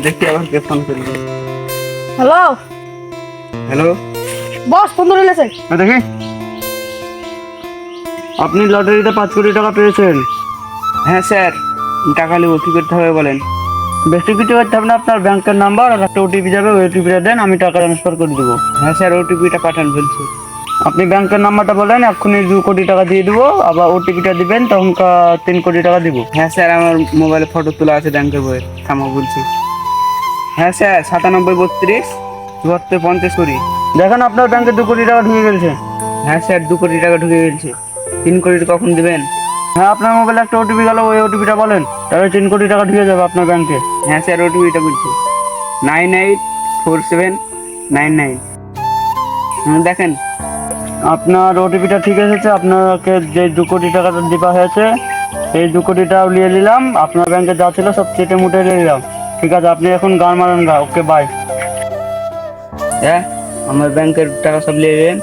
দেখি আবার কে ফোন করলো। হ্যালো হ্যালো, বস, ফোন ধরে লেছে। দেখি আপনি লটারিতে 5 কোটি টাকা পেয়েছেন। হ্যাঁ স্যার, টাকা নেব, কি করতে হবে বলেন। বেশি কিছু করতে হবে না, আপনার ব্যাংকের নাম্বার আর একটা ওটিপি যাবে, ওই ওটিপিটা দেন, আমি টাকা ট্রান্সফার করে দেবো। হ্যাঁ স্যার, ওটিপিটা পাঠান বলছি। আপনি ব্যাংকের নাম্বারটা বলেন, এক্ষুনি 2 কোটি টাকা দিয়ে দেবো, আবার ওটিপিটা দিবেন, তখনকার 3 কোটি টাকা দিব। হ্যাঁ স্যার, আমার মোবাইলে ফটো তোলা আছে ব্যাংকের বইয়ের, থামো বলছি। হ্যাঁ স্যার, 9732 72 50 20। দেখেন আপনার ব্যাংকে 2 কোটি টাকা ঢুকে গেছে। হ্যাঁ স্যার, 2 কোটি টাকা ঢুকে গেছে। 3 কোটি কখন দিবেন? হ্যাঁ, আপনার মোবাইলে একটা ওটিপি গেল, ওই ওটিপিটা বলেন, তাহলে 3 কোটি টাকা ঢুকে যাবে আপনার ব্যাংকে। হ্যাঁ স্যার, ওটিপিটা বলছি 984799। দেখেন আপনার ওটিপিটা ঠিক এসেছে। আপনাকে যে 2 কোটি টাকাটা দেওয়া হয়েছে, এই 2 কোটি টাকা নিয়ে নিলাম, আপনার ব্যাংকে যা ছিল সব চেটে মুটে নিয়ে নিলাম। ঠিক আছে, আপনি এখন গান মারেন গা। ওকে, বাই। হ্যাঁ, আমার ব্যাংকের টাকা সব নিয়ে নেবেন।